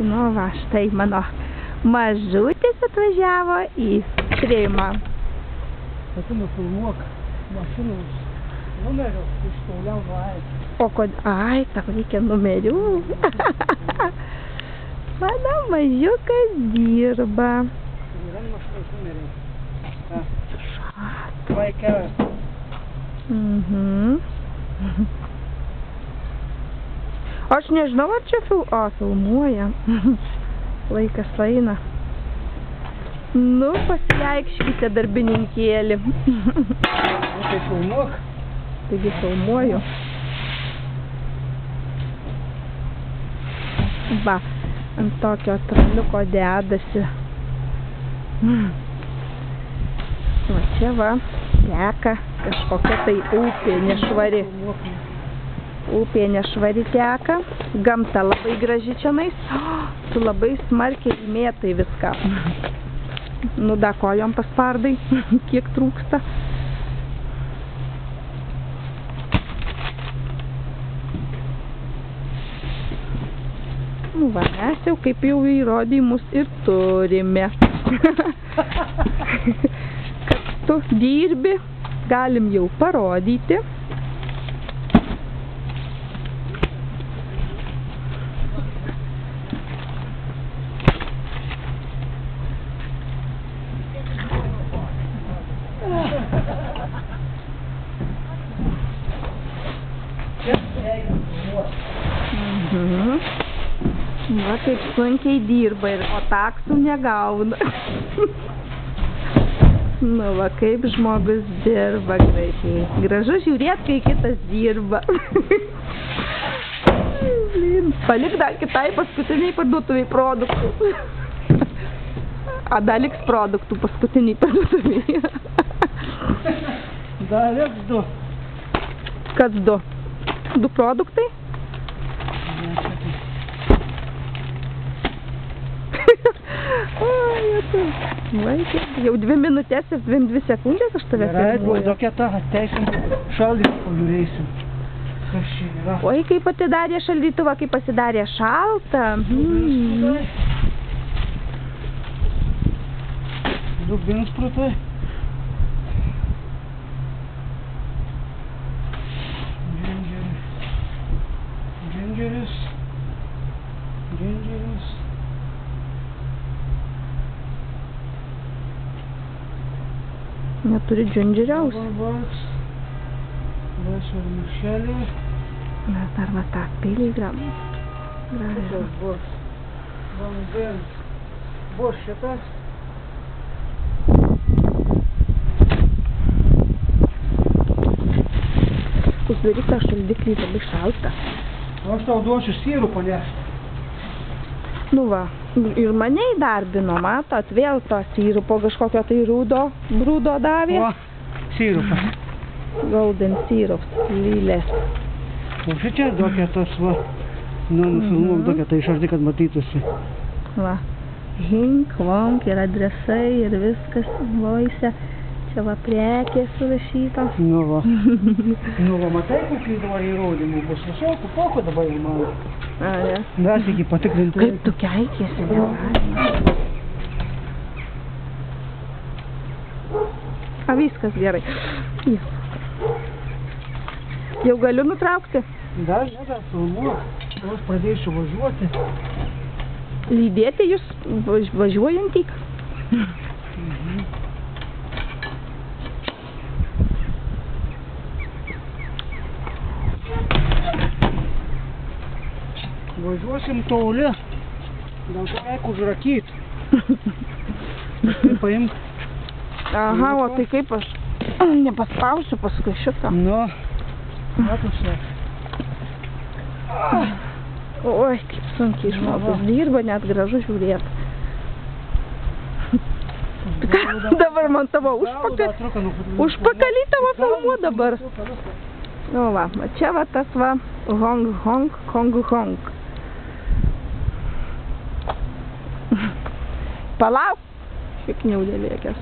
Nu va, štai mano mažutis atvažiavo į šeimą. Tu nufilmuok mašinos numerio iš toliau O ai, tau reikia numerių. Mano mažiukas dirba. Yra mašinos numeriai. Šat. Vaikas. Aš nežinau, ar čia filmuoja. Laikas eina. Nu, pasireikškite, darbininkėlį. Tai filmuok. Taigi filmuoju. Va, ant tokio traliuko dedasi. Va čia va, teka kažkokia tai upė nešvari. Upė nešvari teka. Gamta labai graži čionais. Tu labai smarkiai mėtai viską. Nu da, kojom paspardai, kiek trūksta. Nu va, mes jau kaip jau įrodymus ir turime. Kad tu dirbi, galim jau parodyti. Va, kaip sunkiai dirba, o taksų negauna. Nu va, kaip žmogus dirba gražiai. Gražu žiūrėt, kai kitas dirba. Palik dar kitai paskutiniai parduotuviai produktų. A dar liks produktų paskutiniai parduotuviai. Dar liks 2. Kas 2? 2 produktai? Jau 2 minutės ir 2 sekundės aš tave filmuoju. Tokia ta, ateisim šaldymą pažiūrėsim. Kas čia yra? Oi, kaip atidarė šaldytuvą, kaip pasidarė šalta. Dubins prutai. Džingeris. Neturi džindžeriaus. Vermicelė. Mes dar va tą pilį gražiai. Vandens. Bus šitas. Uždaryk tą šaldiklį, labai šalta. Aš tau duosiu syrų panešti. Nu va, ir mane įdarbino, matot, vėl to syrupo kažkokio tai brūdo davė. O, syrupas. Golden syrups, lylės. O šičia tokia tas va, nufilmuok tokia, tai išardi, kad matytųsi. Va, hink, vonk ir adresai ir viskas voise. Čia va prekė surašyta. Nu va. Nu va, matai, kokių dabar įrodymų bus. Visokių poko dabar jau man. A, ne? Mes iki patikrinti. Kaip tu keikiesi, negalima. A, viskas gerai. Jau galiu nutraukti? Dar filmuok. Aš pradėsiu važiuoti. Lydėti jūs važiuojantį? Važiuosim toli. Dėl to reik užrakyt. Tai paimk. Aha, o tai kaip aš nepaspausiu paskui šitą? Nu, matosi. Oi, kaip sunkiai žmogus dirba, net gražu žiūrėti. Dabar man tavo užpakalį tavo filmuo dabar. Nu va, čia va tas va Hong Kong. Palauk, šiek niaudėlėkės.